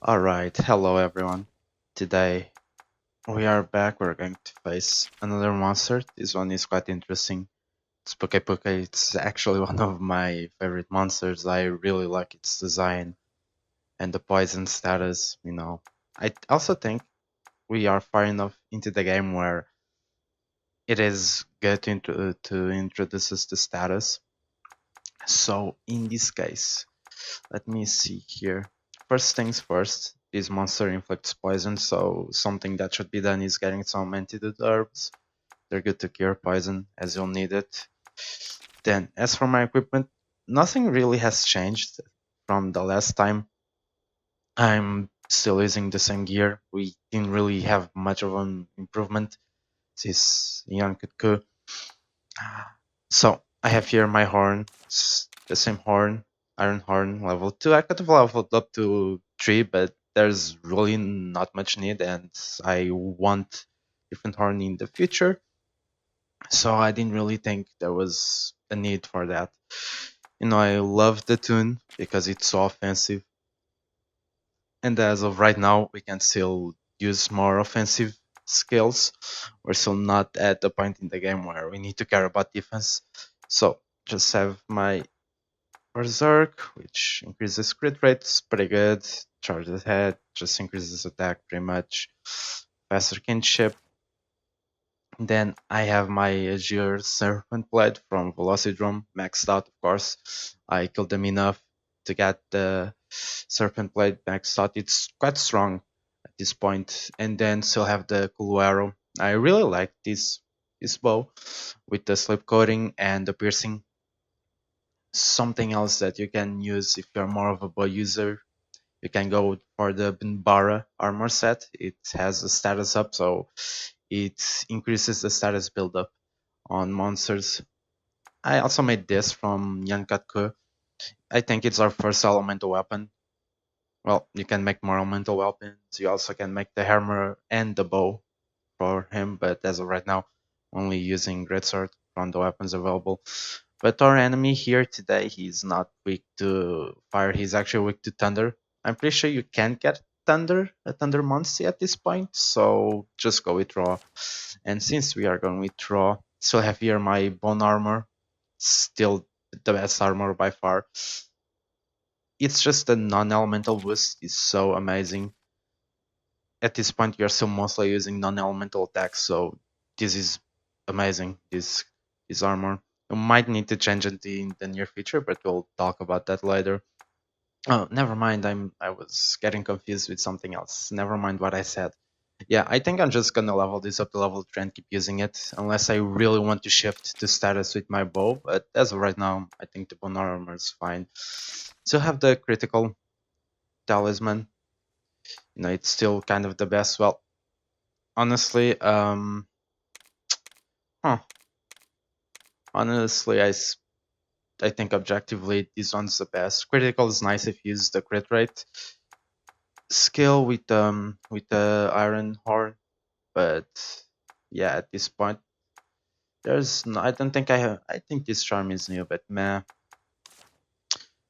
Alright, hello everyone. Today we are back. We're going to face another monster. This one is quite interesting. It's Pukei Pukei. It's actually one of my favorite monsters. I really like its design and the poison status. I also think we are far enough into the game where it is good to introduce us to status. So in this case, let me see here. First things first, this monster inflicts poison, so something that should be done is getting some antidote herbs. They're good to cure poison as you'll need it. Then, as for my equipment, nothing really has changed from the last time. I'm still using the same gear. We didn't really have much of an improvement since Yankutku. So I have here my horn. It's the same horn, iron horn, level 2. I could have leveled up to 3, but there's really not much need, and I want different horn in the future. So I didn't really think there was a need for that. I love the tune because it's so offensive, and as of right now, we can still use more offensive skills. We're still not at the point in the game where we need to care about defense. So just have my Berserk, which increases crit rates, pretty good. Charge ahead, just increases attack pretty much. Faster kinship. Then I have my Azure Serpent Blade from Velocidrome, maxed out of course. I killed them enough to get the Serpent Blade maxed out. It's quite strong at this point. And then still have the Cool Arrow. I really like this bow with the slip coating and the piercing. Something else that you can use if you're more of a bow user, you can go for the Binbara armor set. It has a status up, so it increases the status buildup on monsters. I also made this from Yankatku. I think it's our first elemental weapon. Well, you can make more elemental weapons. You also can make the hammer and the bow for him, but as of right now, only using greatsword from the weapons available. But our enemy here today, he's not weak to fire, he's actually weak to thunder. I'm pretty sure you can't get a thunder monster at this point, so just go with raw. And since we are going with raw, still have here my bone armor, still the best armor by far. It's just the non-elemental boost is so amazing. At this point, you're still mostly using non-elemental attacks, so this is amazing. This armor. You might need to change it in the near future, but we'll talk about that later. Oh, never mind. I was getting confused with something else. Never mind what I said. Yeah, I think I'm just gonna level this up to level 3 and keep using it, unless I really want to shift to status with my bow. But as of right now, I think the bone armor is fine. So have the critical talisman. It's still kind of the best. Well, honestly, huh. Honestly, I think objectively this one's the best. Critical is nice if you use the crit rate. Skill with the iron horn, but yeah, at this point there's no, I don't think I think this charm is new, but meh.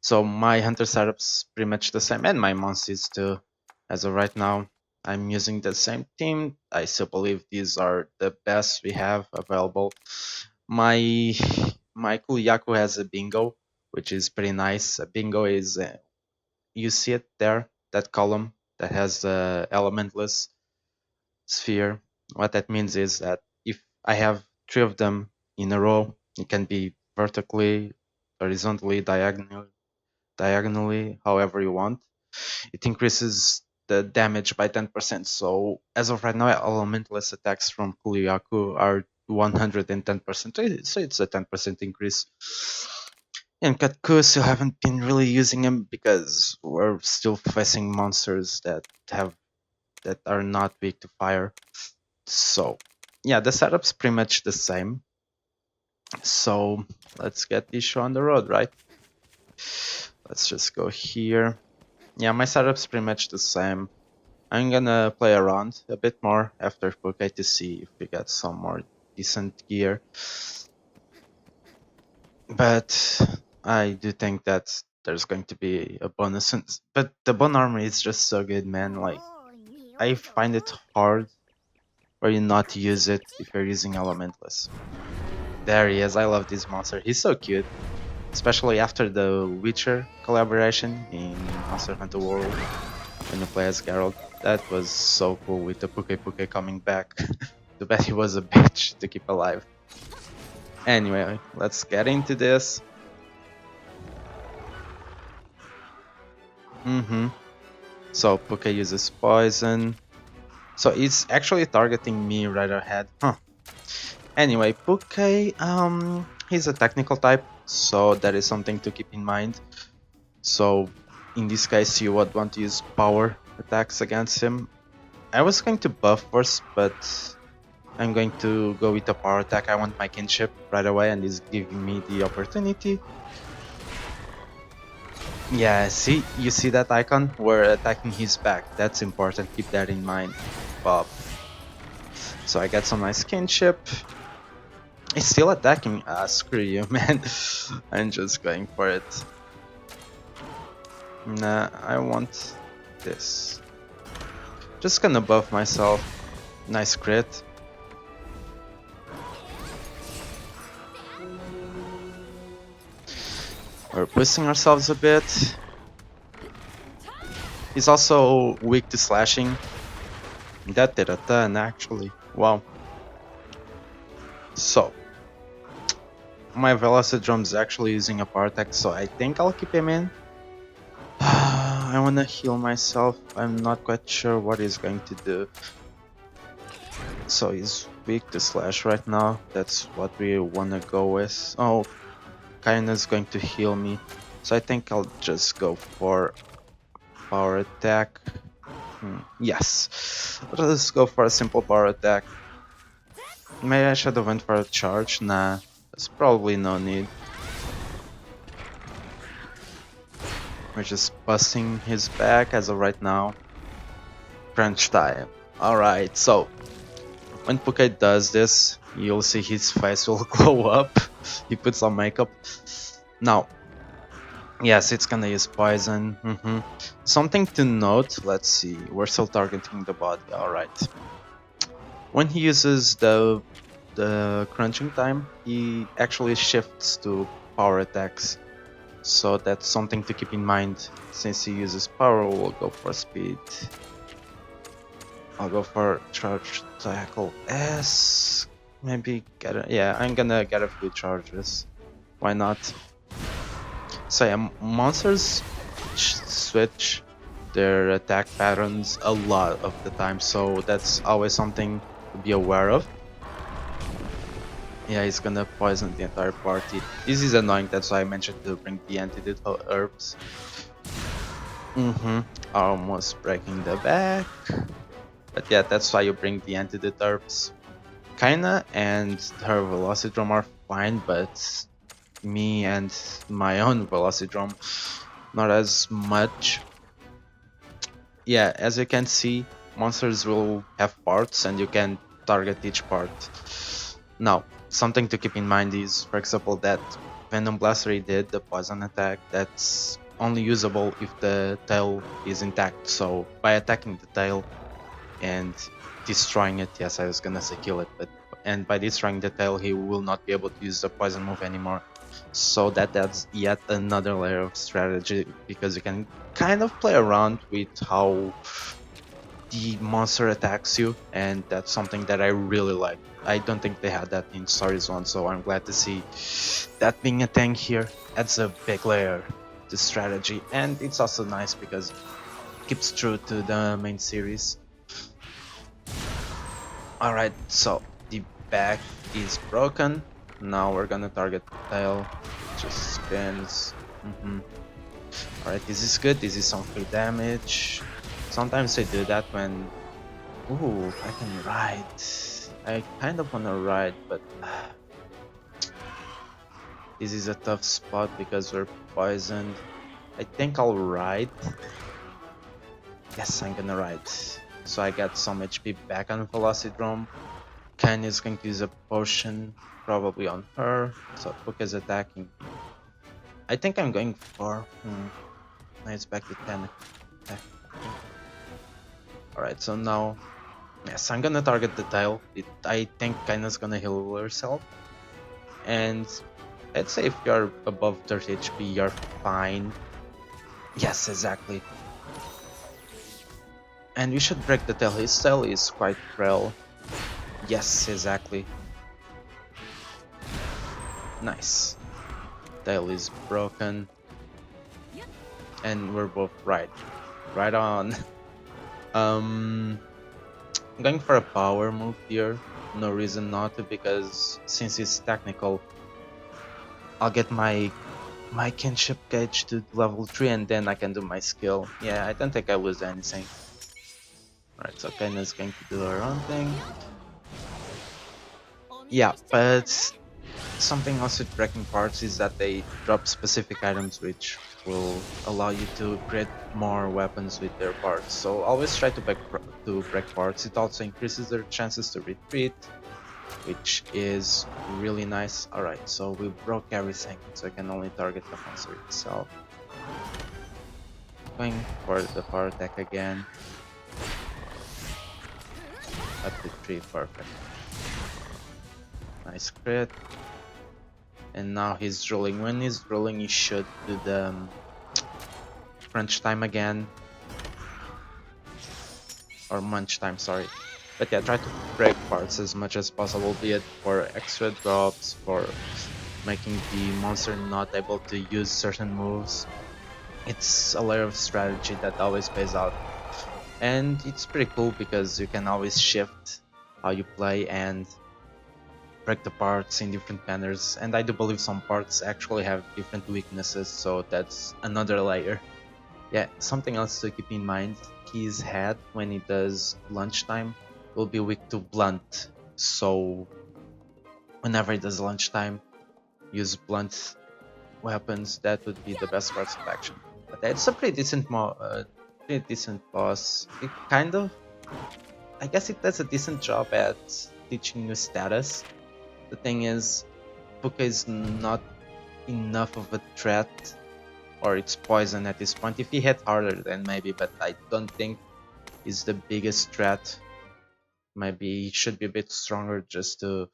So my hunter setup's pretty much the same, and my monsters too. As of right now, I'm using the same team. I still believe these are the best we have available. My my Kuyaku has a bingo, which is pretty nice. A bingo is you see it there, that column that has the elementless sphere. What that means is that if I have 3 of them in a row, it can be vertically, horizontally, diagonally, however you want. It increases the damage by 10%. So as of right now, elementless attacks from Kuyaku are 110%. So it's a 10% increase. And Katku still haven't been really using him because we're still facing monsters that are not weak to fire. So yeah, the setup's pretty much the same. So let's get this show on the road, right? Let's just go here. Yeah, my setup's pretty much the same. I'm gonna play around a bit more after Pukei to see if we get some more decent gear. But I do think that there's going to be a bonus. But the bone armor is just so good, man. Like, I find it hard for you not to use it if you're using Elementless. There he is. I love this monster. He's so cute. Especially after the Witcher collaboration in Monster Hunter World when you play as Geralt. That was so cool with the Pukei Pukei coming back. Too bad he was a bitch to keep alive. Anyway, let's get into this. So Pukei uses poison. So it's actually targeting me right ahead. Huh. Anyway, Pukei, he's a technical type, so that is something to keep in mind. So in this case, you would want to use power attacks against him. I was going to buff first, but I'm going to go with a power attack. I want my kinship right away, and it's giving me the opportunity. Yeah, see, you see that icon? We're attacking his back. That's important. Keep that in mind, Bob. So I got some nice kinship. He's still attacking. Ah, screw you, man. I'm just going for it. Nah, I want this. Just gonna buff myself. Nice crit. We're pushing ourselves a bit. He's also weak to slashing. That did a ton, actually. Wow. So, my Velocidrome is actually using a power attack, so I think I'll keep him in. I wanna heal myself. I'm not quite sure what he's going to do. So he's weak to slash right now. That's what we wanna go with. Oh, Kaina's going to heal me. So I think I'll just go for power attack. Yes. Let's go for a simple power attack. Maybe I should have went for a charge. Nah, there's probably no need. We're just busting his back as of right now. Crunch time. Alright, so when Pukei does this, you'll see his face will glow up. He puts on makeup. Now, yes, it's gonna use poison. Something to note, let's see, we're still targeting the body, alright. When he uses the crunching time, he actually shifts to power attacks. So that's something to keep in mind. Since he uses power, we'll go for speed. I'll go for charge tackle S. Maybe get a, yeah, I'm gonna get a few charges. Why not? So yeah, monsters switch their attack patterns a lot of the time, so that's always something to be aware of. Yeah, he's gonna poison the entire party. This is annoying, that's why I mentioned to bring the antidote herbs. Almost breaking the back. But yeah, that's why you bring the antidote herbs. Kaina and her Velocidrome are fine, but me and my own Velocidrome, not as much. Yeah, as you can see, monsters will have parts and you can target each part. Now, something to keep in mind is, for example, that Venom Blaster did the poison attack, that's only usable if the tail is intact. So by attacking the tail and destroying it, yes, I was gonna say kill it, but and by destroying the tail, he will not be able to use the poison move anymore. So that adds yet another layer of strategy, because you can kind of play around with how the monster attacks you, and that's something that I really like. I don't think they had that in Stories 1, so I'm glad to see that being a thing here. Adds a big layer to strategy, and it's also nice because it keeps true to the main series. Alright, so the back is broken. Now we're gonna target the tail. Just spins. Alright, this is good. This is some free damage. Sometimes I do that when... Ooh, I can ride. I kind of wanna ride, but... This is a tough spot because we're poisoned. I think I'll ride. Yes, I'm gonna ride. So I got some HP back on Velocidrome. Ken is going to use a potion, probably on her. So Puck is attacking. I think I'm going for nice back to 10. Alright, so now yes, I'm gonna target the tile. I think Kaina's gonna heal herself. And I'd say if you're above 30 HP, you're fine. Yes, exactly. And we should break the tail. His tail is quite frail. Yes, exactly. Nice. Tail is broken. And we're both right. Right on. I'm going for a power move here. No reason not to, because since it's technical, I'll get my kinship gauge to level 3 and then I can do my skill. Yeah, I don't think I lose anything. Alright, so Kaina's going to do her own thing. Yeah, but something else with breaking parts is that they drop specific items which will allow you to create more weapons with their parts. So always try to break parts. It also increases their chances to retreat, which is really nice. Alright, so we broke everything, so I can only target the monster itself. Going for the power attack again. Up to 3, perfect. Nice crit. And now he's drilling. When he's drilling, he should do the crunch time again. Or munch time, sorry. But yeah, try to break parts as much as possible, be it for extra drops, for making the monster not able to use certain moves. It's a layer of strategy that always pays out. And it's pretty cool because you can always shift how you play and break the parts in different manners. And I do believe some parts actually have different weaknesses, so that's another layer. Yeah, something else to keep in mind, his head, when he does lunchtime, will be weak to blunt. So whenever he does lunchtime, use blunt weapons. That would be the best course of action. But it's a pretty decent boss. It kind of, I guess it does a decent job at teaching you status. The thing is, Pukei is not enough of a threat, or it's poison at this point. If he hit harder, then maybe, but I don't think he's the biggest threat. Maybe he should be a bit stronger just to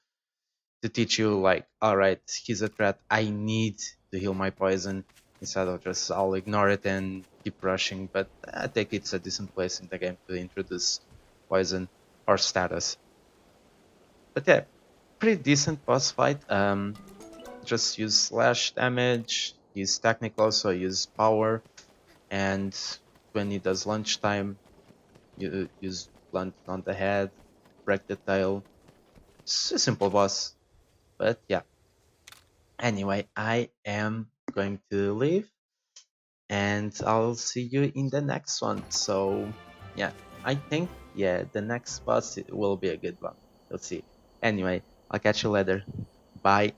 teach you, like, alright, he's a threat, I need to heal my poison, instead of just I'll ignore it and keep rushing. But I think it's a decent place in the game to introduce poison or status. But yeah, pretty decent boss fight. Just use slash damage, use technical, so use power, and when he does lunchtime, you use blunt on the head, break the tail. It's a simple boss, but yeah. Anyway, I am going to leave, and I'll see you in the next one. So yeah, I think the next boss will be a good one. We'll see. Anyway, I'll catch you later. Bye.